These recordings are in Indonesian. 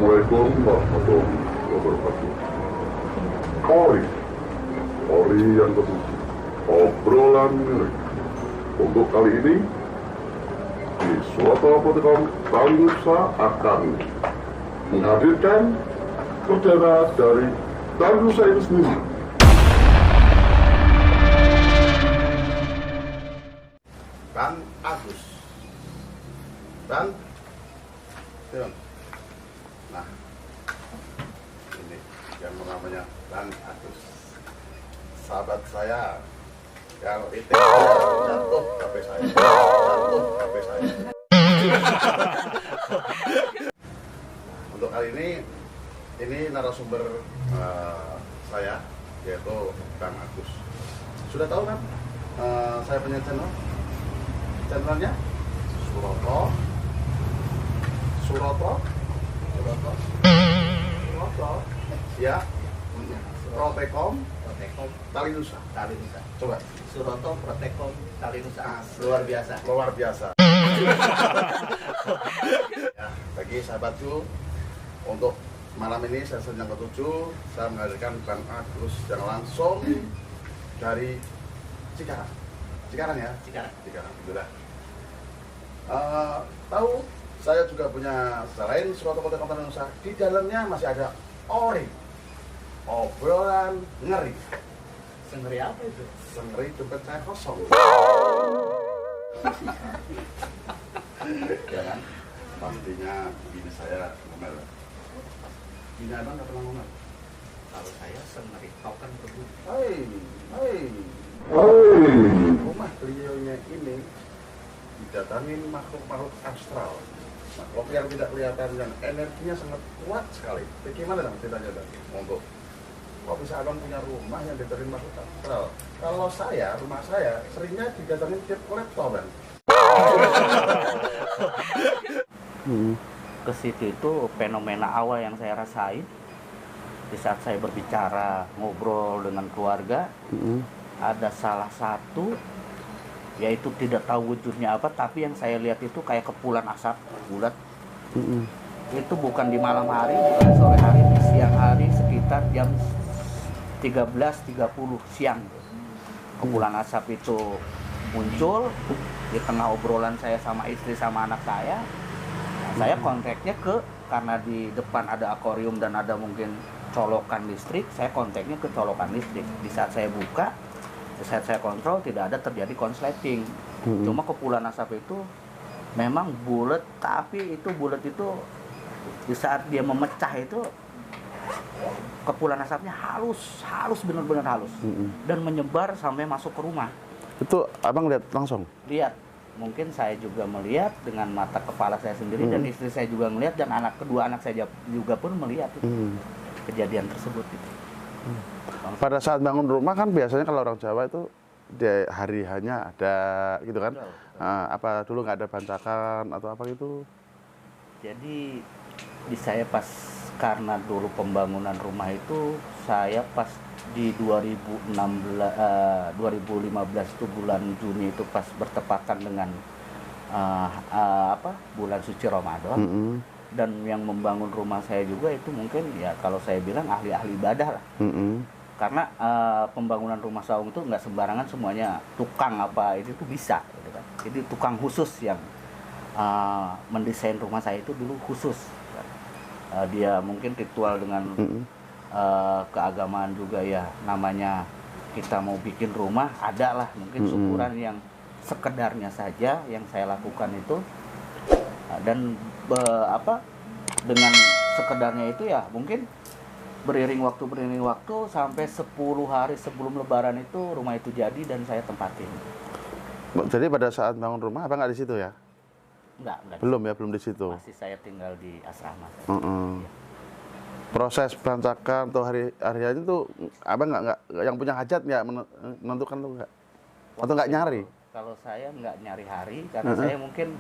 Assalamualaikum warahmatullahi wabarakatuh. Ori, Ori yang ketujuh, obrolan ngeri. Untuk kali ini, di suatu Apotekom Tandusa akan menghadirkan perdana dari Tandusa itu sendiri. Bang Agus. Bang, Bang. Nah, ini yang namanya Bang Agus. Sahabat saya, kalau itu jatuh HP saya, jatuh HP saya. Untuk kali ini narasumber saya, yaitu Bang Agus. Sudah tahu kan? Saya punya channelnya Suroto, ya, Protekom Talinusa. Coba Suroto Protekom Talinusa. Luar biasa. Ya, bagi sahabatku, untuk malam ini sesi yang ketujuh, saya menghadirkan Bang Agus yang langsung dari Cikarang ya. Cikarang, alhamdulillah. Tahu saya juga punya selain Suroto Protekom Talinusa, di dalamnya masih ada Ori, obrolan ngeri. Sengeri apa itu? Sengeri dompet saya kosong. Ya kan? Pastinya bini saya ngomel. Bini abang nggak pernah ngomel. Kalau saya sengeri kau kan berburu. Hai. Rumah beliaunya ini didatangin makhluk-makhluk astral. Makhluk yang tidak kelihatan dan energinya sangat kuat sekali. Bagaimana dong ceritanya Bang? Untuk kok bisa abang punya rumah yang didatangin makhluk astral? Kalau saya, rumah saya seringnya didatangin tiap kolektor Bang. Ke situ itu fenomena awal yang saya rasain di saat saya berbicara ngobrol dengan keluarga. Ada salah satu, yaitu tidak tahu wujudnya apa, tapi yang saya lihat itu kayak kepulan asap bulat. Itu bukan di malam hari, bukan di sore hari, di siang hari sekitar jam 13.30 siang. Kepulan asap itu muncul di tengah obrolan saya sama istri sama anak saya. Nah, saya kontaknya karena di depan ada akuarium dan ada mungkin colokan listrik, saya kontaknya ke colokan listrik. Di saat saya buka, di saat saya kontrol, tidak ada terjadi konsleting. Cuma kepulan asap itu memang bulat, tapi itu bulat itu di saat dia memecah itu kepulan asapnya halus benar-benar halus, dan menyebar sampai masuk ke rumah. Itu abang lihat langsung? Lihat, mungkin saya juga melihat dengan mata kepala saya sendiri, dan istri saya juga melihat, dan kedua anak saya juga pun melihat itu. Kejadian tersebut itu. Pada saat bangun rumah kan biasanya kalau orang Jawa itu di hari hanya ada gitu kan? Betul. Apa dulu nggak ada bancakan atau apa gitu? Jadi di saya pas, karena dulu pembangunan rumah itu saya pas di 2015 itu bulan Juni itu pas bertepatan dengan bulan suci Ramadan. Dan yang membangun rumah saya juga itu mungkin ya kalau saya bilang ahli-ahli ibadah lah. Karena pembangunan rumah saung itu nggak sembarangan semuanya tukang apa itu tuh bisa gitu kan. Jadi tukang khusus yang mendesain rumah saya itu dulu khusus kan. Dia mungkin ritual dengan keagamaan juga ya, namanya kita mau bikin rumah ada lah mungkin syukuran yang sekedarnya saja yang saya lakukan itu. Dan dengan sekedarnya itu ya mungkin beriring waktu sampai 10 hari sebelum lebaran itu rumah itu jadi dan saya tempatin. Jadi pada saat bangun rumah abang nggak di situ ya? Enggak. Belum di situ. Masih saya tinggal di asrama. Ya. Proses bancakan atau hari itu abang nggak yang punya hajat nggak menentukan tuh nggak? Atau nggak nyari? Kalau saya nggak nyari hari karena saya mungkin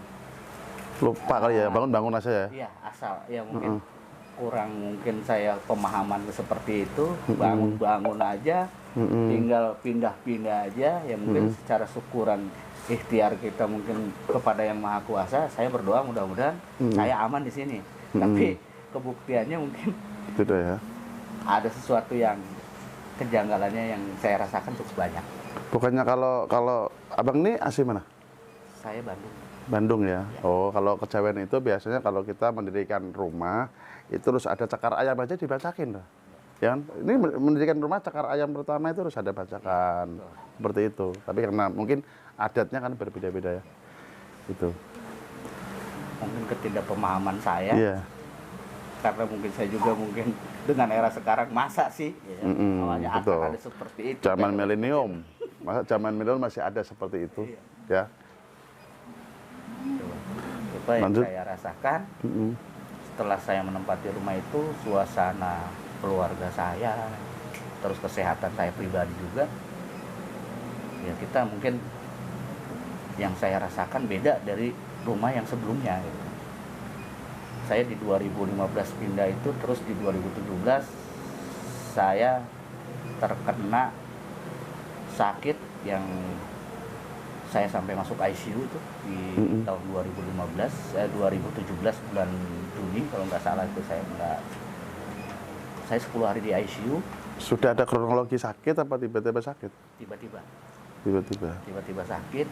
lupa kali ya, bangun aja ya? Iya, asal ya mungkin kurang, mungkin saya pemahaman seperti itu, bangun aja, tinggal pindah-pindah aja, ya mungkin secara syukuran ikhtiar kita mungkin kepada Yang Maha Kuasa, saya berdoa mudah-mudahan saya aman di sini. Tapi kebuktiannya mungkin Itu dah ya. ada sesuatu yang kejanggalannya yang saya rasakan cukup banyak. Bukannya kalau abang ini asli mana? Saya Bandung. Bandung ya. Oh, kalau kejawen itu biasanya kalau kita mendirikan rumah itu terus ada cakar ayam aja dibacakin, dah. Ya kan? Ini mendirikan rumah cakar ayam pertama itu harus ada bacakan seperti itu. Tapi karena mungkin adatnya kan berbeda-beda ya. Itu. Mungkin ketidakpemahaman saya. Iya. Karena mungkin saya juga mungkin dengan era sekarang masa sih ya, awalnya betul. akan ada seperti itu. Zaman milenium. Masa zaman milenium masih ada seperti itu, ya. Itu yang Lanjut. saya rasakan setelah saya menempati rumah itu, suasana keluarga saya, terus kesehatan saya pribadi juga, ya kita mungkin yang saya rasakan beda dari rumah yang sebelumnya gitu. Saya di 2015 pindah itu, terus di 2017 saya terkena sakit yang saya sampai masuk ICU itu di tahun 2017 bulan Juni kalau nggak salah itu saya 10 hari di ICU. Sudah ada kronologi sakit apa tiba-tiba sakit? Tiba-tiba sakit,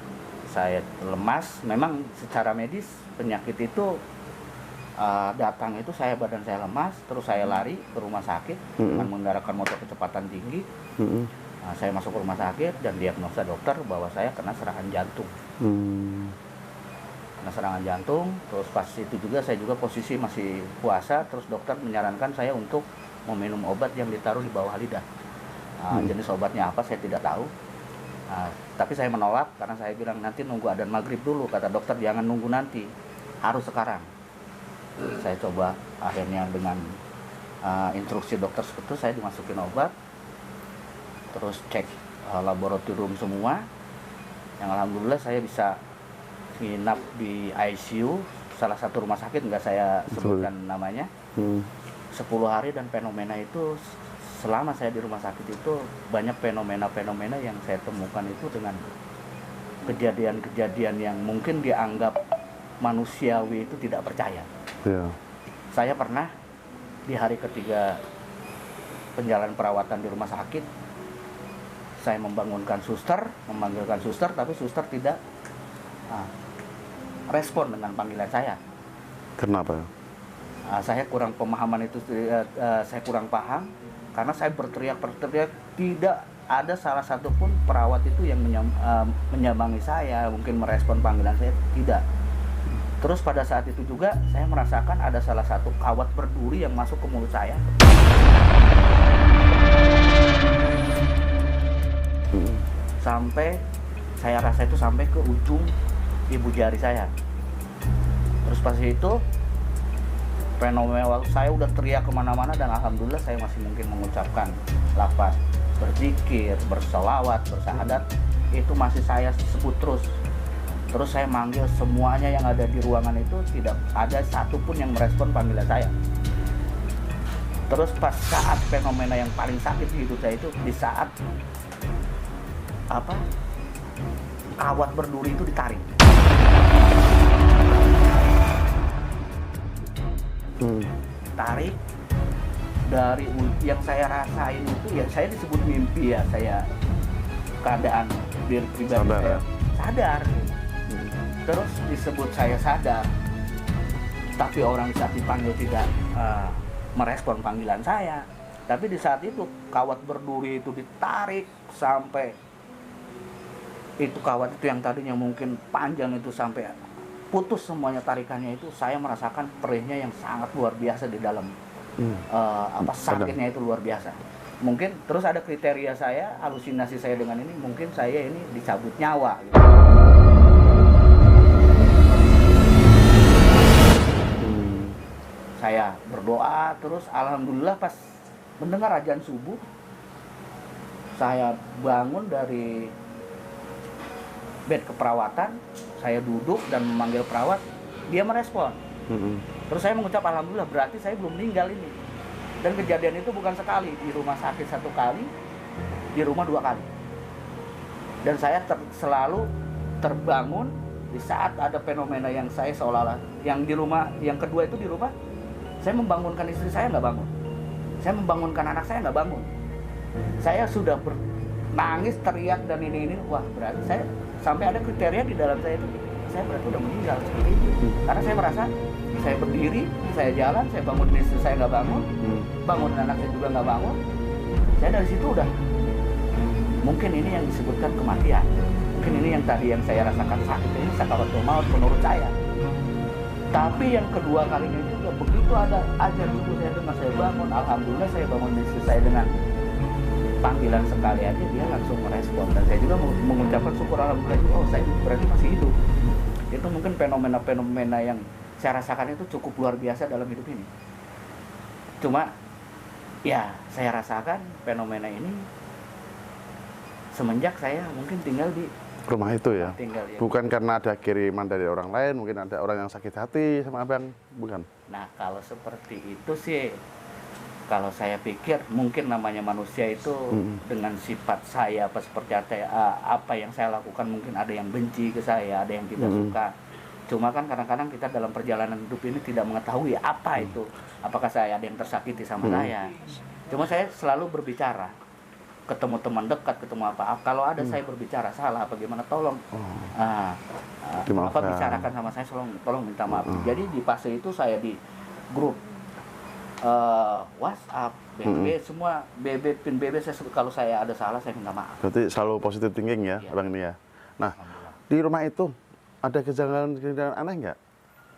saya lemas. Memang secara medis penyakit itu datang itu badan saya lemas, terus saya lari ke rumah sakit dengan mengendaраkan motor kecepatan tinggi. Saya masuk ke rumah sakit dan diagnosa dokter bahwa saya kena serangan jantung. Kena serangan jantung, terus pas itu juga saya juga posisi masih puasa, terus dokter menyarankan saya untuk meminum obat yang ditaruh di bawah lidah. Jenis obatnya apa saya tidak tahu. Tapi saya menolak karena saya bilang nanti nunggu adzan maghrib dulu, kata dokter, jangan nunggu nanti, harus sekarang. Saya coba akhirnya dengan instruksi dokter seperti itu, saya dimasukin obat, terus cek laboratorium semua, yang alhamdulillah saya bisa nginap di ICU salah satu rumah sakit, nggak saya sebutkan namanya, 10 hari. Dan fenomena itu selama saya di rumah sakit itu banyak fenomena-fenomena yang saya temukan itu dengan kejadian-kejadian yang mungkin dianggap manusiawi itu tidak percaya. Yeah. Saya pernah di hari ketiga penjalanan perawatan di rumah sakit, saya memanggilkan suster, tapi suster tidak respon dengan panggilan saya. Kenapa? Saya kurang pemahaman itu, saya kurang paham karena saya berteriak, tidak ada salah satu pun perawat itu yang menyambangi saya, mungkin merespon panggilan saya, tidak. Terus pada saat itu juga saya merasakan ada salah satu kawat berduri yang masuk ke mulut saya. Sampai saya rasa itu sampai ke ujung ibu jari saya. Terus pas itu fenomena saya udah teriak kemana-mana dan alhamdulillah saya masih mungkin mengucapkan lafaz berzikir, berselawat, bersyahadat, itu masih saya sebut terus. Terus saya manggil semuanya yang ada di ruangan itu, tidak ada satupun yang merespon panggilan saya. Terus pas saat fenomena yang paling sakit di hidup saya itu, di saat kawat berduri itu ditarik. Tarik dari yang saya rasain itu, ya saya disebut mimpi ya, saya keadaan diri pribadi saya sadar. Terus disebut saya sadar, tapi orang saat dipanggil tidak merespon panggilan saya. Tapi di saat itu kawat berduri itu ditarik sampai itu kawat itu yang tadinya mungkin panjang itu sampai putus semuanya tarikannya itu, saya merasakan perihnya yang sangat luar biasa di dalam sakitnya itu luar biasa. Mungkin terus ada kriteria saya, halusinasi saya dengan ini, mungkin saya ini dicabut nyawa gitu. Saya berdoa terus, alhamdulillah pas mendengar azan subuh, saya bangun dari bed keperawatan, saya duduk dan memanggil perawat, dia merespon. Terus saya mengucap alhamdulillah, berarti saya belum meninggal ini. Dan kejadian itu bukan sekali, di rumah sakit 1 kali, di rumah 2 kali. Dan saya selalu terbangun di saat ada fenomena yang saya seolah-olah, yang di rumah, yang kedua itu di rumah, Saya membangunkan istri saya nggak bangun. Saya membangunkan anak saya nggak bangun. Saya sudah nangis, teriak dan ini. Wah, berarti saya sampai ada kriteria di dalam saya itu. Saya berarti udah meninggal seperti itu. Karena saya merasa saya berdiri, saya jalan, saya bangun istri saya nggak bangun, bangunin anak saya juga nggak bangun. Saya dari situ udah, mungkin ini yang disebutkan kematian. Mungkin ini yang tadi yang saya rasakan sakit ini sakaratul maut menurut saya. Tapi yang kedua kalinya juga begitu ada ajar subuh saya dengar saya bangun, alhamdulillah saya bangun istri saya dengan panggilan sekali aja dia langsung merespon dan saya juga mengucapkan syukur alhamdulillah, oh saya berarti masih hidup. Itu mungkin fenomena-fenomena yang saya rasakan itu cukup luar biasa dalam hidup ini. Cuma ya saya rasakan fenomena ini semenjak saya mungkin tinggal di rumah itu ya? Tinggal, ya. Bukan karena ada kiriman dari orang lain, mungkin ada orang yang sakit hati sama abang, bukan? Nah kalau seperti itu sih, kalau saya pikir mungkin namanya manusia itu dengan sifat saya apa seperti apa yang saya lakukan, mungkin ada yang benci ke saya, ada yang tidak suka. Cuma kan kadang-kadang kita dalam perjalanan hidup ini tidak mengetahui apa itu, apakah saya ada yang tersakiti sama saya. Cuma saya selalu berbicara, ketemu teman dekat, ketemu apa, kalau ada saya berbicara salah apa gimana, tolong apa bicarakan sama saya, tolong minta maaf. Jadi di fase itu saya di grup WhatsApp, BB, semua BB, pin BB, kalau saya ada salah saya minta maaf. Berarti selalu positive thinking ya, abang ini ya. Nah, di rumah itu ada kejanggalan aneh nggak?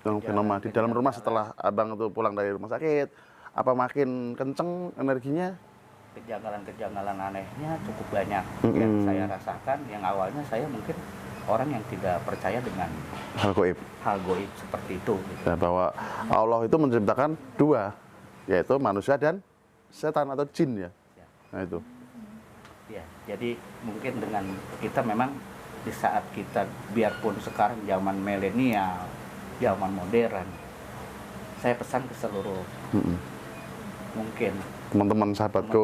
Yang fenomena di dalam rumah setelah abang itu pulang dari rumah sakit, apa makin kenceng energinya? Kejanggalan anehnya cukup banyak yang saya rasakan. Yang awalnya saya mungkin orang yang tidak percaya dengan hal goib seperti itu gitu. Ya, bahwa Allah itu menciptakan dua, yaitu manusia dan setan atau jin ya. Nah itu ya, jadi mungkin dengan kita memang di saat kita, biarpun sekarang zaman milenial, zaman modern, saya pesan ke seluruh mungkin teman-teman sahabatku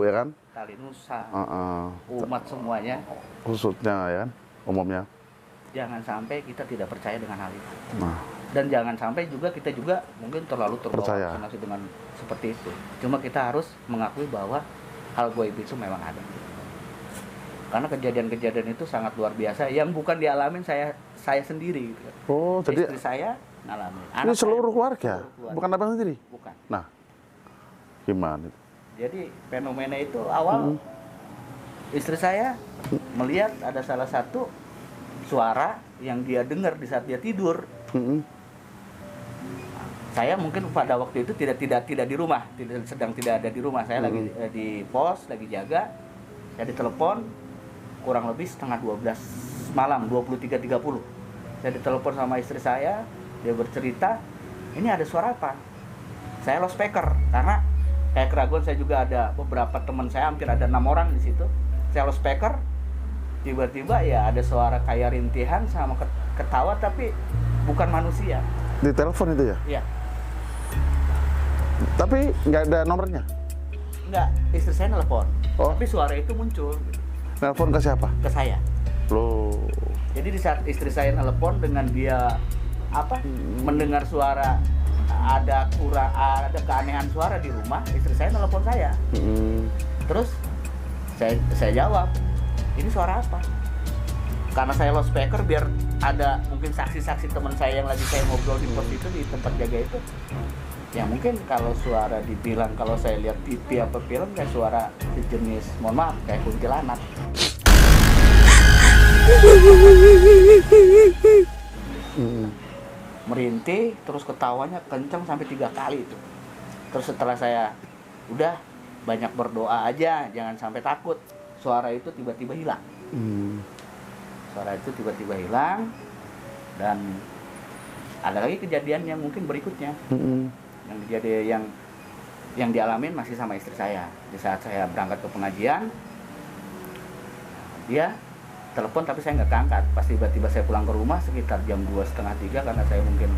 ya kan, Tali Nusa, umat semuanya, khususnya ya kan, umumnya, jangan sampai kita tidak percaya dengan hal itu. Dan jangan sampai juga kita juga mungkin terlalu terbawa dengan seperti itu. Cuma kita harus mengakui bahwa hal goib itu memang ada. Karena kejadian-kejadian itu sangat luar biasa yang bukan dialamin saya sendiri gitu. Oh, jadi istri saya ngalamin. Ini seluruh keluarga, bukan abang sendiri? Bukan. Nah, gimana itu? Jadi fenomena itu awal istri saya melihat ada salah satu suara yang dia dengar di saat dia tidur. Saya mungkin pada waktu itu tidak di rumah, sedang tidak ada di rumah. Saya lagi di pos, lagi jaga. Saya ditelepon kurang lebih setengah 12 malam, 23.30. Saya ditelepon sama istri saya, dia bercerita, ini ada suara apa? Saya lost speaker karena kayak keraguan, saya juga ada beberapa teman saya, hampir ada 6 orang di situ. Saya lost speaker, tiba-tiba ya ada suara kayak rintihan sama ketawa tapi bukan manusia. Di telepon itu ya? Iya. Tapi nggak ada nomornya? Nggak, istri saya nelpon. Oh. Tapi suara itu muncul. Telepon ke siapa? Ke saya. Loh. Jadi di saat istri saya nelpon dengan dia mendengar suara ada keanehan suara di rumah, istri saya nelpon saya. Terus saya jawab, ini suara apa? Karena saya lost speaker biar ada mungkin saksi-saksi teman saya yang lagi saya ngobrol di pos itu, di tempat jaga itu. Ya mungkin kalau suara dibilang, kalau saya lihat TV apa film kayak suara sejenis, mohon maaf, kayak kuntilanak. Merintih, terus ketawanya kencang sampai 3 kali itu. Terus setelah saya udah banyak berdoa aja, jangan sampai takut, suara itu tiba-tiba hilang. Suara itu tiba-tiba hilang. Dan ada lagi kejadian yang mungkin berikutnya. Yang kejadian yang dialamin masih sama istri saya. Di saat saya berangkat ke pengajian, dia telepon tapi saya nggak keangkat. Pas tiba-tiba saya pulang ke rumah sekitar jam 2:30, 3 karena saya mungkin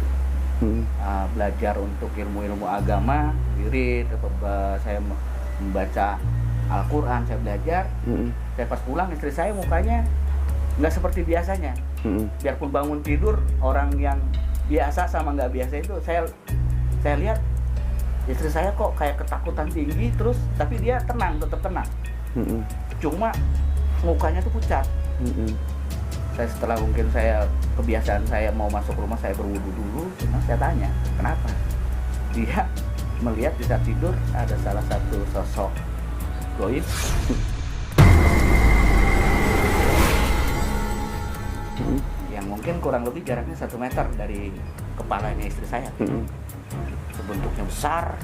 belajar untuk ilmu-ilmu agama, wirid, saya membaca Al-Quran, saya belajar. Saya pas pulang, istri saya mukanya nggak seperti biasanya. Biarpun bangun tidur, orang yang biasa sama nggak biasa itu saya lihat istri saya kok kayak ketakutan tinggi terus, tapi dia tenang, tetap tenang. Cuma mukanya tuh pucat. Saya setelah mungkin saya kebiasaan saya mau masuk rumah saya berwudu dulu, nah saya tanya kenapa, dia melihat di saat tidur ada salah satu sosok goib yang mungkin kurang lebih jaraknya 1 meter dari kepalanya istri saya. Bentuknya besar,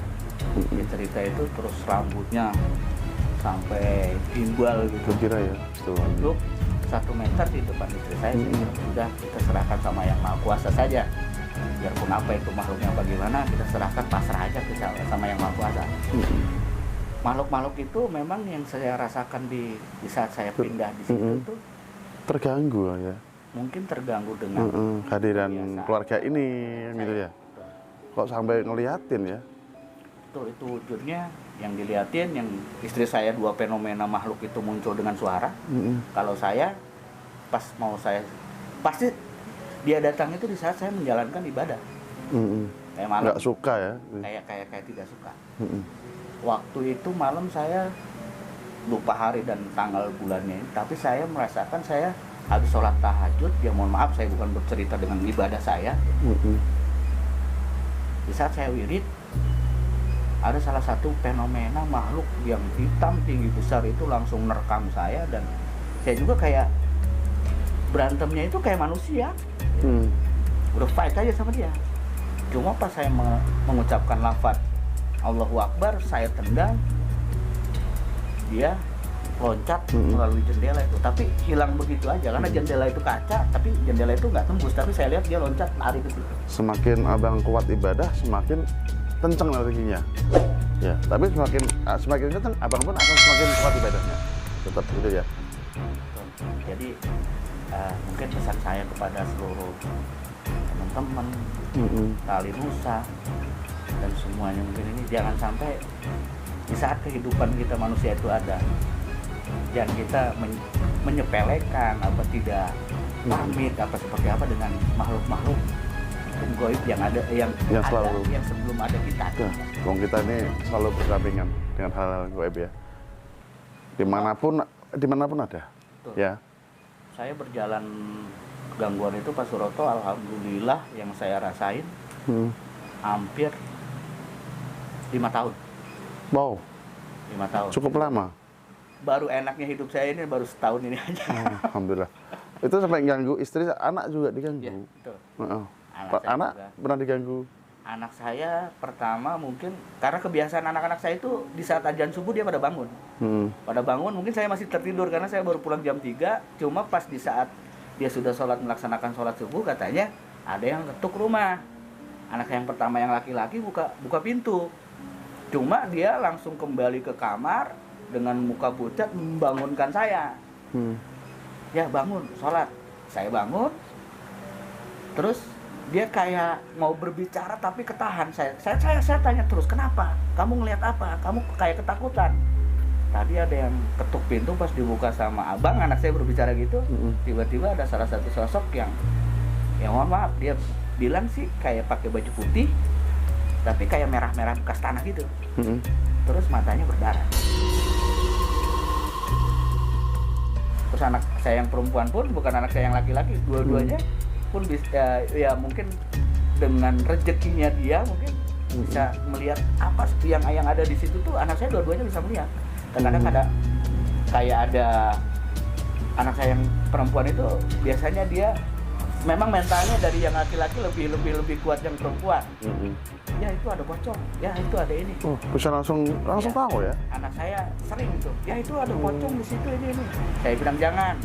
dia cerita itu, terus rambutnya sampai gimbal gitu. Kira ya, Duduk 1 meter di depan istri saya, saya bilang, udah kita serahkan sama yang Maha Kuasa saja. Biarpun apa itu makhluknya bagaimana, kita serahkan, pasrah aja sama yang Maha Kuasa. Makhluk-makhluk itu memang yang saya rasakan di saat saya pindah di situ tuh terganggu ya. Mungkin terganggu dengan kehadiran kebiasaan keluarga ini gitu ya. Kok sampai ngeliatin ya? Itu wujudnya yang dilihatin, yang istri saya 2 fenomena makhluk itu muncul dengan suara. Kalau saya pas mau saya pasti dia datang itu di saat saya menjalankan ibadah. Kayak malam. Nggak suka ya? Kayak tidak suka. Waktu itu malam saya lupa hari dan tanggal bulannya, tapi saya merasakan saya habis sholat tahajud, ya mohon maaf saya bukan bercerita dengan ibadah saya. Di saat saya wirid, ada salah satu fenomena makhluk yang hitam tinggi besar itu langsung nerekam saya, dan saya juga kayak berantemnya itu kayak manusia. Udah fight aja sama dia. Cuma pas saya mengucapkan lafaz Allahu Akbar, saya tendang, dia loncat melalui jendela itu, tapi hilang begitu aja karena jendela itu kaca, tapi jendela itu nggak tembus, tapi saya lihat dia loncat lari ke situ. Semakin abang kuat ibadah, semakin kenceng energinya. Ya, tapi semakin kenceng, abang pun akan semakin kuat ibadahnya. Tetap gitu ya. Jadi mungkin pesan saya kepada seluruh teman-teman Tali Nusa dan semuanya mungkin ini, jangan sampai di saat kehidupan kita manusia itu ada, jangan kita menyepelekan apa tidak pamit apa seperti apa dengan makhluk-makhluk mungkin goib yang ada yang selalu ada, yang sebelum ada kita. Wong kita ini selalu berdampingan dengan hal-hal goib ya. Dimanapun ada. Betul. Ya. Saya berjalan gangguan itu Pak Suroto, alhamdulillah yang saya rasain hampir 5 tahun. Wow. 5 tahun. Cukup lama. Baru enaknya hidup saya ini baru setahun ini aja. Alhamdulillah. Itu sampai ganggu istri, anak juga diganggu. Ya, betul. Anak pernah diganggu? Anak saya pertama mungkin karena kebiasaan anak-anak saya itu di saat azan subuh dia pada bangun. Pada bangun, mungkin saya masih tertidur karena saya baru pulang jam 3. Cuma pas di saat dia sudah melaksanakan sholat subuh, katanya ada yang ketuk rumah. Anak yang pertama yang laki-laki buka pintu. Cuma dia langsung kembali ke kamar dengan muka pucat membangunkan saya. Ya bangun, sholat. Saya bangun. Terus dia kayak mau berbicara tapi ketahan. Saya tanya terus, kenapa? Kamu ngelihat apa? Kamu kayak ketakutan. Tadi ada yang ketuk pintu, pas dibuka sama abang, anak saya berbicara gitu. Tiba-tiba ada salah satu sosok yang mohon maaf, dia bilang sih kayak pakai baju putih tapi kayak merah-merah bekas tanah gitu. Terus matanya berdarah. Terus anak saya yang perempuan pun, bukan anak saya yang laki-laki, dua-duanya pun bisa, ya mungkin dengan rezekinya dia mungkin bisa melihat apa yang ada di situ tuh. Anak saya dua-duanya bisa melihat. Kadang-kadang ada kayak ada anak saya yang perempuan itu biasanya dia memang mentalnya dari yang laki-laki lebih kuat yang perempuan. Ya itu ada pocong, ya itu ada ini. Bisa langsung ya, tahu ya. Anak saya sering itu, ya itu ada pocong di situ ini. Saya bilang jangan.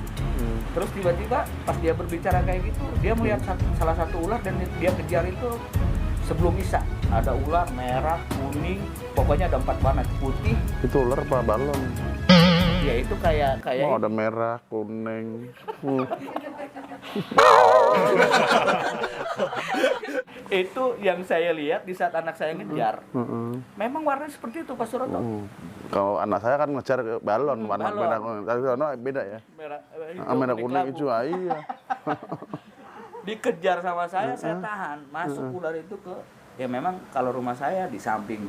Terus tiba-tiba pas dia berbicara kayak gitu, dia melihat salah satu ular dan dia kejar itu sebelum isya. Ada ular merah, kuning, pokoknya ada 4 warna, putih. Itu ular apa balon? Ya itu kayak ada merah, kuning. Itu yang saya lihat di saat anak saya ngejar. Memang warnanya seperti itu Pak Suroto. Kalau anak saya kan ngejar ke balon, warna merah kuning. Tapi kalau beda ya. Merah kuning hijau, iya. Dikejar sama saya tahan. Masuk ular itu ke ya memang kalau rumah saya di samping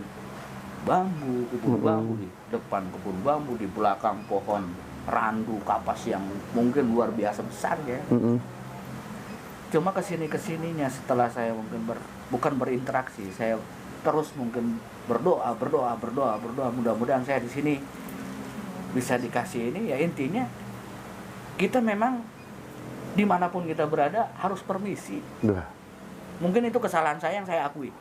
bambu, kebun bambu, di depan kebun bambu, di belakang pohon randu kapas yang mungkin luar biasa besar ya. Cuma kesininya setelah saya mungkin bukan berinteraksi, saya terus mungkin berdoa, mudah-mudahan saya di sini bisa dikasih ini. Ya intinya kita memang dimanapun kita berada harus permisi. Mungkin itu kesalahan saya yang saya akui.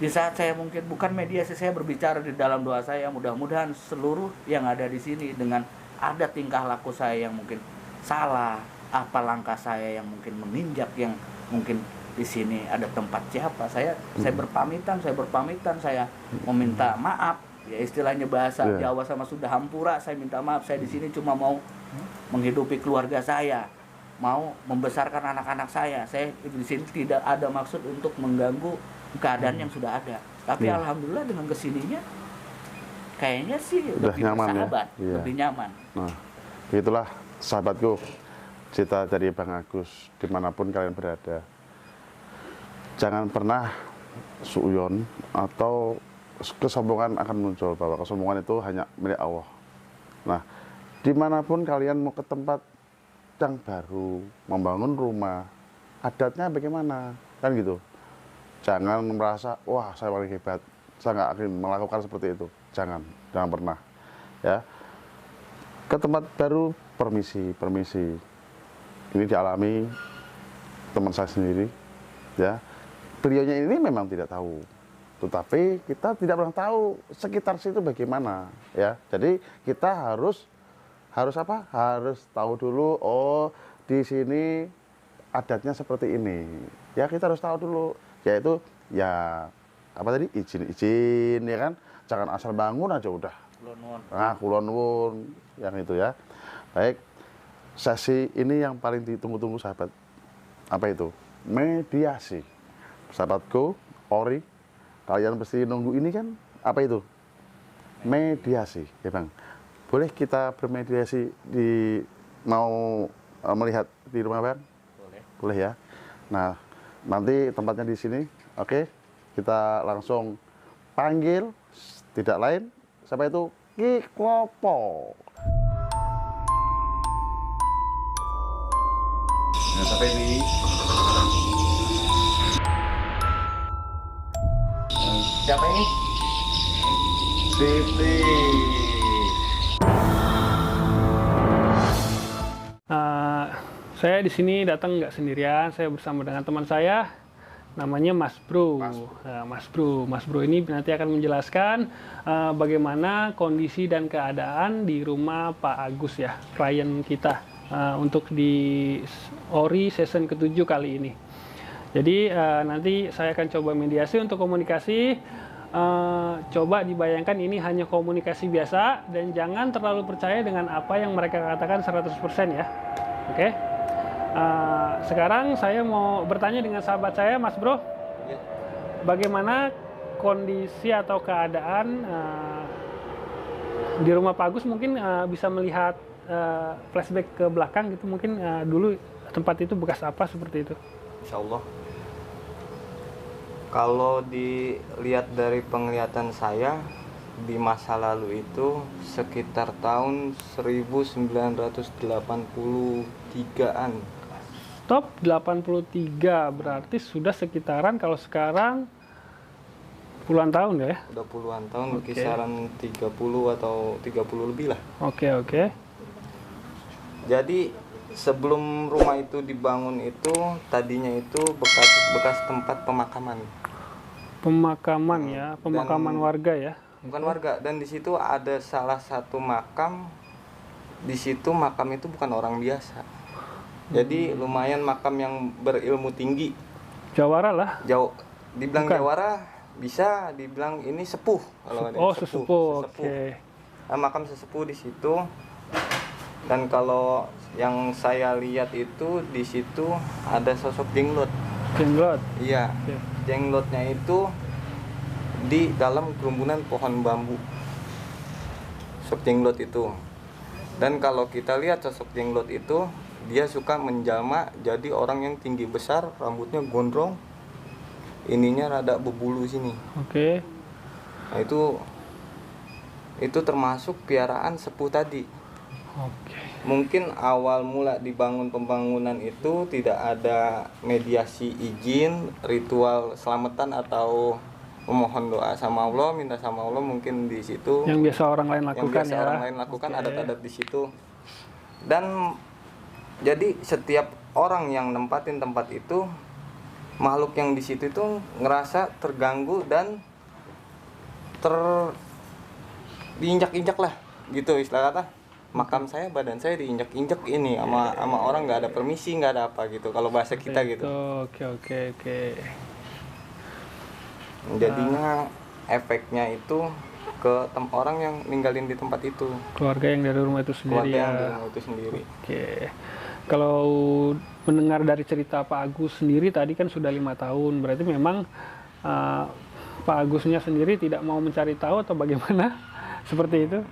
Di saat saya mungkin bukan mediasi, saya berbicara di dalam doa saya, mudah-mudahan seluruh yang ada di sini dengan ada tingkah laku saya yang mungkin salah, apa langkah saya yang mungkin menginjak, yang mungkin di sini ada tempat siapa, saya berpamitan, saya meminta maaf. Ya istilahnya bahasa Jawa sama Sunda hampura, saya minta maaf, saya di sini cuma mau menghidupi keluarga saya, mau membesarkan anak-anak saya. Saya di sini tidak ada maksud untuk mengganggu keadaan yang sudah ada. Tapi alhamdulillah dengan kesininya kayaknya sih lebih nyaman, bersahabat, ya? lebih nyaman. Nah, itulah sahabatku, cerita dari Bang Agus dimanapun kalian berada. Jangan pernah suuyon atau kesombongan akan muncul, bahwa kesombongan itu hanya milik Allah. Nah, dimanapun kalian mau ke tempat yang baru, membangun rumah, adatnya bagaimana, kan gitu. Jangan merasa, wah saya paling hebat, saya nggak akan melakukan seperti itu. Jangan pernah. Ya, ke tempat baru permisi. Ini dialami teman saya sendiri, ya. Beliaunya ini memang tidak tahu, tetapi kita tidak pernah tahu sekitar situ bagaimana, ya. Jadi kita harus apa? Harus tahu dulu. Oh, di sini adatnya seperti ini. Ya kita harus tahu dulu. Yaitu ya apa tadi, izin, ya kan. Jangan asal bangun aja udah. Kulon nuwun, yang itu ya. Baik. Sesi ini yang paling ditunggu-tunggu sahabat. Apa itu? Mediasi. Sahabatku, Ori, kalian pasti nunggu ini kan? Apa itu? Mediasi, ya Bang. Boleh kita bermediasi mau melihat di rumah Bang? Boleh ya. Nah, nanti tempatnya di sini. Oke. Kita langsung panggil, tidak lain siapa itu? Ki Klopo. Nah, sampai ini. Siapa ini? Siti. Saya di sini datang nggak sendirian, saya bersama dengan teman saya, namanya Mas Bro. Mas Bro ini nanti akan menjelaskan bagaimana kondisi dan keadaan di rumah Pak Agus ya, klien kita untuk di Ori season ke-7 kali ini. Jadi nanti saya akan coba mediasi untuk komunikasi. Coba dibayangkan ini hanya komunikasi biasa dan jangan terlalu percaya dengan apa yang mereka katakan 100% ya. Oke. Sekarang saya mau bertanya dengan sahabat saya, Mas Bro. Bagaimana kondisi atau keadaan di rumah Pak Agus? Mungkin bisa melihat flashback ke belakang gitu. Mungkin dulu tempat itu bekas apa seperti itu? Insya Allah. Kalau dilihat dari penglihatan saya di masa lalu itu sekitar tahun 1983-an. Top 83 berarti sudah sekitaran, kalau sekarang puluhan tahun ya? Udah puluhan tahun, kisaran 30 atau 30 lebih lah. Oke. Jadi sebelum rumah itu dibangun itu tadinya itu bekas tempat pemakaman. Pemakaman ya, pemakaman warga ya. Bukan warga, dan di situ ada salah satu makam. Di situ makam itu bukan orang biasa. Jadi lumayan makam yang berilmu tinggi. Jawara lah. Dibilang bukan. Jawara bisa, dibilang ini sepuh kalau ada. Sesepuh. Oke. Nah, makam sesepuh di situ. Dan kalau yang saya lihat itu di situ ada sosok jenglot. Jenglot. Iya. Okay. Jenglotnya itu di dalam kerumbunan pohon bambu. Sosok jenglot itu. Dan kalau kita lihat sosok jenglot itu, dia suka menjelma jadi orang yang tinggi besar, rambutnya gondrong. ininya rada berbulu sini. Oke. Nah, itu termasuk piaraan sepuh tadi. Oke. Mungkin awal mula dibangun pembangunan itu tidak ada mediasi izin, ritual selamatan atau memohon doa sama Allah, minta sama Allah, mungkin di situ. Yang biasa orang lain lakukan Yang biasa ya. orang lain lakukan, Oke. adat-adat di situ. Dan jadi setiap orang yang nempatin tempat itu, makhluk yang di situ itu ngerasa terganggu dan diinjak-injak lah, gitu istilah kata. Makam saya, badan saya diinjak-injak ini sama orang, nggak ada permisi, nggak ada apa gitu. Kalau bahasa kita gitu. Oke. Jadinya efeknya itu ke orang yang ninggalin di tempat itu. Keluarga yang dari rumah itu sendiri Keluarga ya. yang di rumah itu sendiri. Oke. Kalau mendengar dari cerita Pak Agus sendiri tadi kan sudah 5 tahun, berarti memang Pak Agusnya sendiri tidak mau mencari tahu atau bagaimana? Seperti itu?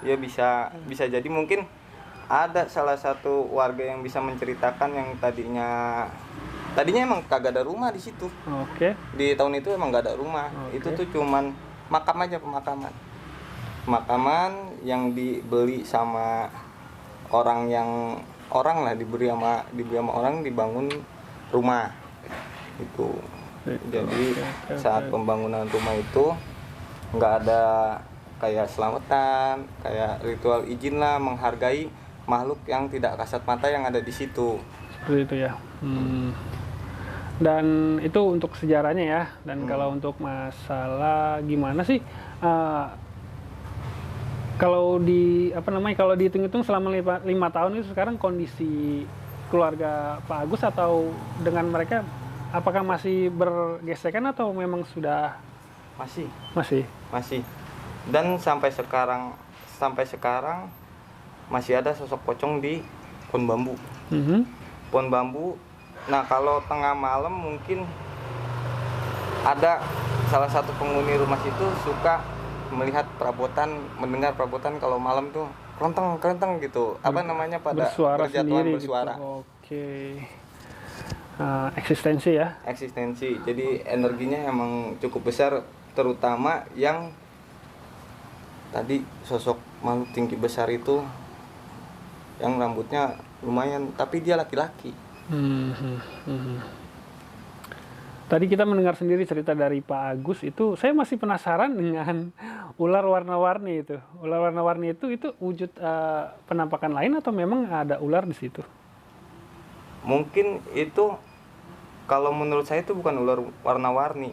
Ya bisa jadi mungkin ada salah satu warga yang bisa menceritakan yang tadinya emang kagak ada rumah di situ. Oke. Di tahun itu emang gak ada rumah. Oke. Itu tuh cuman makam aja, pemakaman yang dibeli sama orang lah, diberi sama orang, dibangun rumah itu. Jadi saat pembangunan rumah itu nggak ada kayak selamatan, kayak ritual izin lah, menghargai makhluk yang tidak kasat mata yang ada di situ. Seperti itu ya. Dan itu untuk sejarahnya ya. Dan kalau untuk masalah gimana sih? Kalau dihitung-hitung selama 5 tahun itu sekarang kondisi keluarga Pak Agus atau dengan mereka apakah masih bergesekan atau memang sudah masih? Dan sampai sekarang masih ada sosok pocong di pohon bambu. Pohon bambu. Nah, kalau tengah malam mungkin ada salah satu penghuni rumah situ suka mendengar perabotan kalau malam tuh kelenteng gitu. Apa namanya, pada berjatuhan bersuara. Gitu. Oke. Eksistensi ya. Eksistensi. Jadi energinya emang cukup besar, terutama yang tadi sosok makhluk tinggi besar itu yang rambutnya lumayan, tapi dia laki-laki. Tadi kita mendengar sendiri cerita dari Pak Agus itu, saya masih penasaran dengan ular warna-warni itu. Ular warna-warni itu wujud penampakan lain atau memang ada ular di situ? Mungkin itu, kalau menurut saya itu bukan ular warna-warni.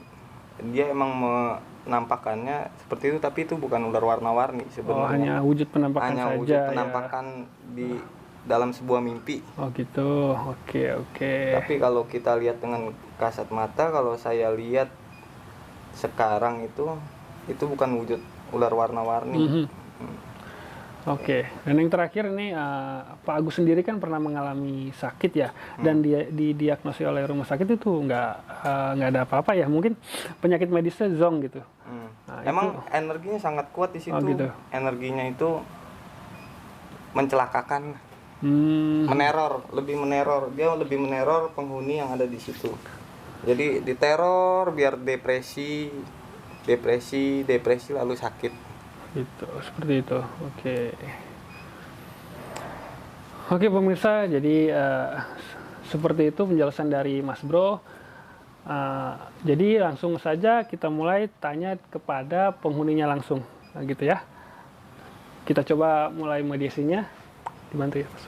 Dia emang menampakannya seperti itu, tapi itu bukan ular warna-warni sebenarnya. Oh, hanya wujud penampakan hanya saja. Wujud penampakan di dalam sebuah mimpi. Oh gitu. Oke. Tapi kalau kita lihat dengan kasat mata, kalau saya lihat sekarang itu bukan wujud ular warna-warni. Oke. Dan yang terakhir ini Pak Agus sendiri kan pernah mengalami sakit ya, dan dia didiagnosis oleh rumah sakit itu nggak ada apa-apa ya, mungkin penyakit medisnya zonk gitu. Nah, emang energinya sangat kuat di situ. Oh, gitu. Energinya itu mencelakakan, lebih meneror penghuni yang ada di situ. Jadi diteror biar depresi lalu sakit. Itu seperti itu. Oke pemirsa, jadi seperti itu penjelasan dari Mas Bro. Jadi langsung saja kita mulai tanya kepada penghuninya langsung, gitu ya. Kita coba mulai mediasinya, dibantu ya Mas.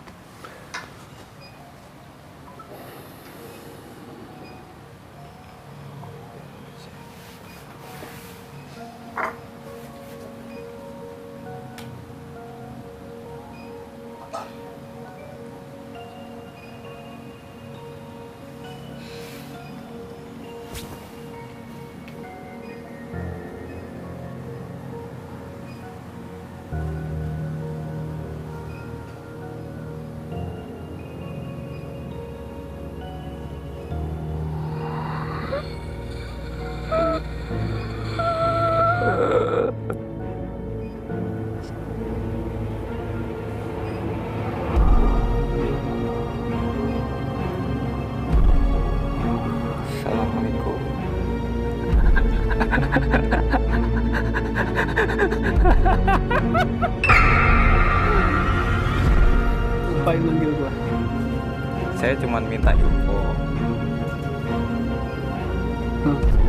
Saya cuma minta info.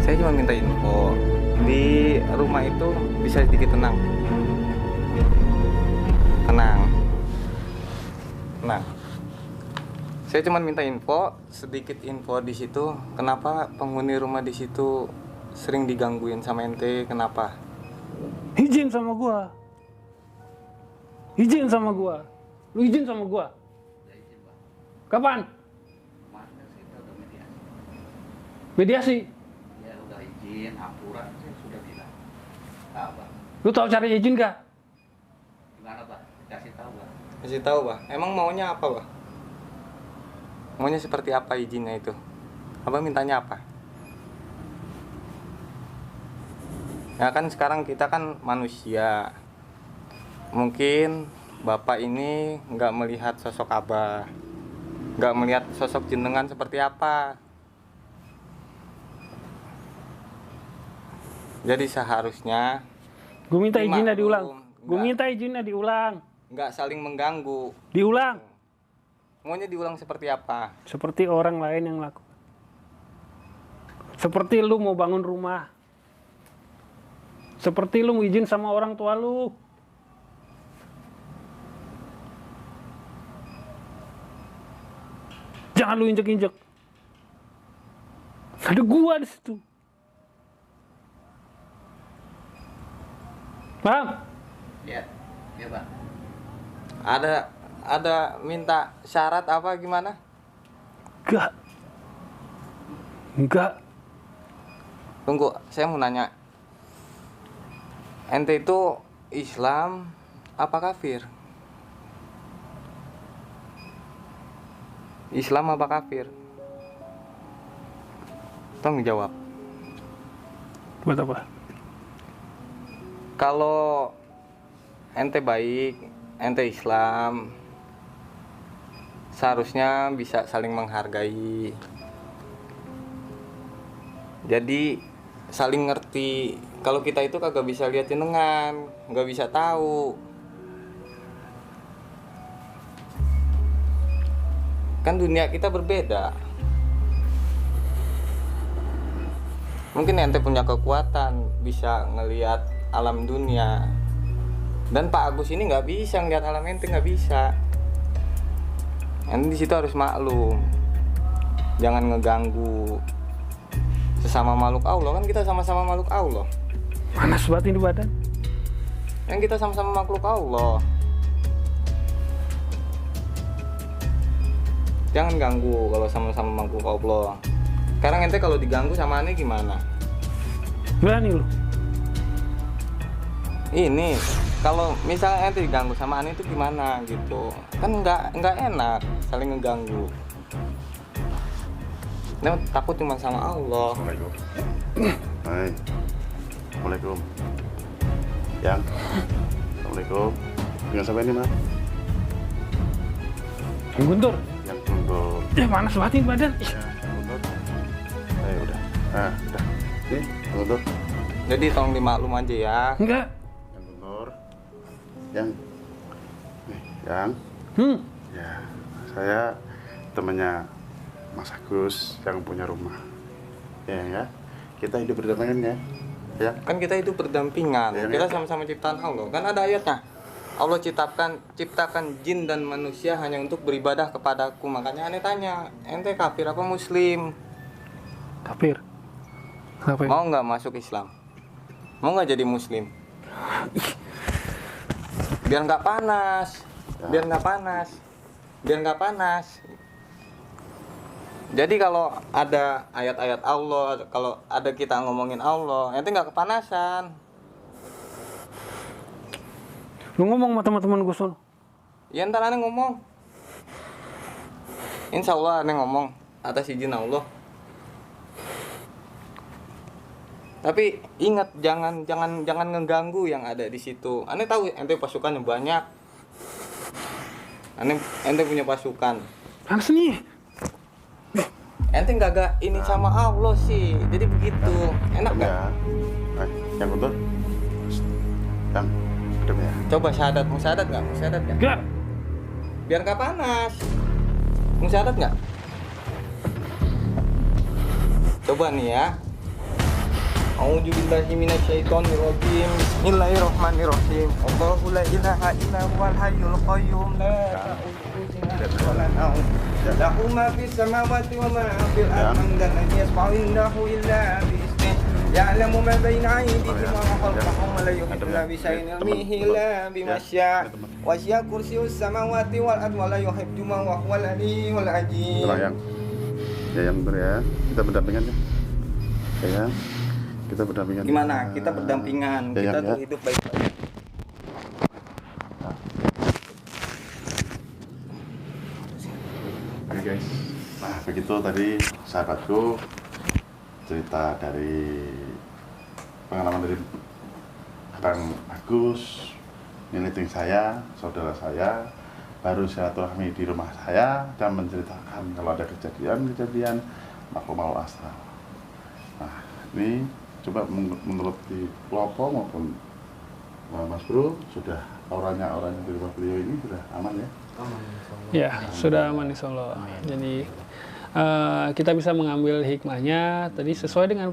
Saya cuma minta info. Di rumah itu bisa sedikit tenang. Tenang. Saya cuma minta info, sedikit info di situ. Kenapa penghuni rumah di situ sering digangguin sama ente? Kenapa? Izin sama gua. Izin sama gua. Lu izin sama gua. Kapan? Kemarin sih kita udah mediasi. Mediasi. Ya udah izin, aturan saya sudah bilang. Nah, Bang. Lu tahu cara izin gak? Gimana, Pak? Kasih tahu, Bang. Kasih tahu, Bah. Emang maunya apa, Bah? Maunya seperti apa izinnya itu? Abang mintanya apa? Ya kan sekarang kita kan manusia. Mungkin Bapak ini nggak melihat sosok Abah, nggak melihat sosok jenengan seperti apa. Jadi seharusnya Gue minta Ini izinnya maklum, diulang. Gue enggak. minta izinnya diulang. nggak saling mengganggu. Diulang. Maunya diulang seperti apa? Seperti orang lain yang lakukan. Seperti lu mau bangun rumah. Seperti lu mau izin sama orang tua lu. Jangan lu injek-injek. Ada gua di situ. Paham? Ya, ya, Bang. Ada minta syarat apa gimana? Enggak. Tunggu, saya mau nanya. Ente itu Islam apa kafir? Islam apa kafir? Tolong jawab. Buat apa? Kalau ente baik, ente Islam, seharusnya bisa saling menghargai. Jadi saling ngerti. Kalau kita itu kagak bisa lihat jenengan, nggak bisa tahu. Kan dunia kita berbeda. Mungkin ente punya kekuatan bisa ngelihat alam dunia, dan Pak Agus ini nggak bisa ngelihat alam ente, nggak bisa. Ente di situ harus maklum, jangan ngeganggu sesama makhluk Allah. Kan kita sama-sama makhluk Allah. Panas banget ini badan. Yang kita sama-sama makhluk Allah. Jangan ganggu kalau sama-sama makhluk Allah. Sekarang ente kalau diganggu sama aneh gimana? Berani lu. Ini kalau misalnya ente diganggu sama aneh itu gimana gitu? Kan nggak enak saling ngeganggu. Nah, takut cuma sama Allah. Assalamualaikum. Hai. Assalamualaikum. Yang. Assalamualaikum. Dengan siapa ini, Mas? Yang Guntur. Yang Guntur. Ya panas banget ini badan. Ih. Yang Guntur. Udah. Udah. Nih, Yang Guntur. Jadi tolong dimaklum aja ya. Enggak. Yang Guntur. Yang. Nih, Yang. Ya, saya temannya Mas Agus yang punya rumah. Ya. Kita hidup berdampingan ya. Ya. Kan kita itu berdampingan. Ya, Kita ya. sama-sama ciptaan Allah. Kan ada ayatnya. Allah ciptakan jin dan manusia hanya untuk beribadah kepadaku. Makanya aneh tanya, ente kafir apa muslim? Kafir. Kenapa ya? Mau nggak masuk Islam? Mau nggak jadi muslim? Biar nggak panas. Biar nggak panas. Biar nggak panas. Jadi kalau ada ayat-ayat Allah, kalau ada kita ngomongin Allah, ente nggak kepanasan. Lu ngomong sama teman-teman gue sono. Ya ntar aneh ngomong. Insya Allah aneh ngomong atas izin Allah. Tapi ingat jangan ngeganggu yang ada di situ. Aneh tahu ente pasukannya banyak. Ente punya pasukan. Panas nih. Ente nggak ini sama Allah sih. Jadi begitu. Enak nggak? Ya. Yang Guntur. Yang. Adem ya. Coba syahadat, mau syahadat nggak? Mau syahadat nggak? Enggak. Biar nggak panas. Mencatat nggak? Coba nih ya. A'udzubillahi minasyaitonirrajim. Bismillahirrahmanirrahim. Allahu la ilaha illa huwal hayyul qayyum la ta'khudhuhu sinatun wa la nawm. Lahu ma fis samawati wa ma fil ardi man dhal ladzi yashfa'u indahu illa bi'iznihi. Ya'lamu ma baina aydihim wa ma khalfahum wa la yuhituna bi shay'in ilmihi illa bima syaa'. Wasi'a kursiyyus samawati wal ardi wa la yuhibbuhu wa huwal aliyyul azim. Ya yang bener ya. Kita berdampingan ya. Ya. Kita berdampingan. Gimana? Kita berdampingan. Ya, Kita ya. tuh hidup baik-baik. Oke guys. Nah begitu tadi sahabatku cerita dari pengalaman dari Bang Agus, meeting saya, saudara saya, baru silaturahmi di rumah saya dan menceritakan kalau ada kejadian makhluk astral. Nah ini coba menurut di Lopo maupun Mas Bro sudah orangnya di rumah beliau ini sudah aman ya? Ya, sudah aman insyaallah. Jadi kita bisa mengambil hikmahnya tadi sesuai dengan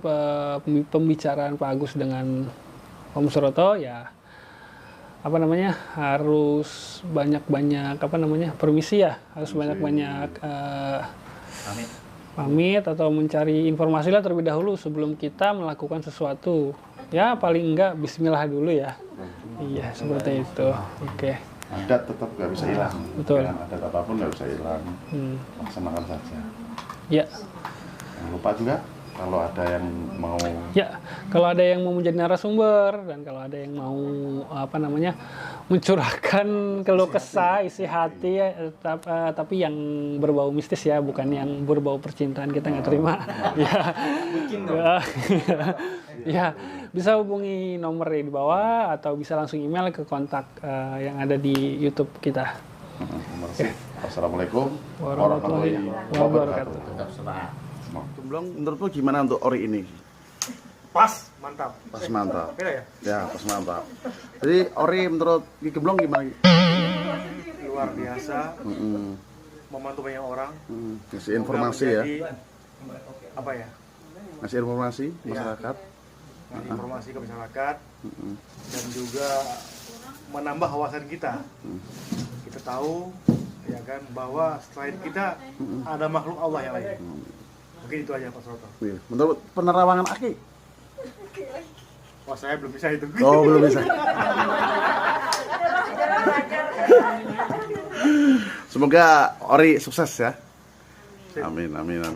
pembicaraan Pak Agus dengan Om Suroto ya. Apa namanya? Harus banyak-banyak permisi ya, harus banyak-banyak pamit atau mencari informasi lah terlebih dahulu sebelum kita melakukan sesuatu. Ya paling enggak bismillah dulu ya. Iya, seperti itu. Oke. Adat tetap nggak bisa hilang. Betul. Dengan adat apapun nggak bisa hilang. Laksanakan saja. Ya. Jangan lupa juga kalau ada yang mau. Ya, kalau ada yang mau menjadi narasumber dan kalau ada yang mau mencurahkan keluh kesah, isi hati, tapi yang berbau mistis ya, bukan yang berbau percintaan kita nggak terima. Ya. Ya, bisa hubungi nomor di bawah atau bisa langsung email ke kontak yang ada di YouTube kita. Assalamualaikum warahmatullahi wabarakatuh. Gemblong, menurutmu gimana untuk ori ini? Pas, mantap. Pas mantap. Beda ya? Ya, pas mantap. Jadi ori menurut Ki Gemblong gimana? Luar biasa. Membantu banyak orang. Ngasih informasi ya. Apa ya? Ngasih informasi masyarakat. Ngasih informasi ke masyarakat. Dan juga menambah wawasan kita. Kita tahu ya kan bahwa selain kita ada makhluk Allah yang lain. Mungkin itu aja Pak Suroto. Menurut penerawangan Aki? Wah saya belum bisa itu. Oh belum bisa. Semoga ori sukses ya. Amin amin amin.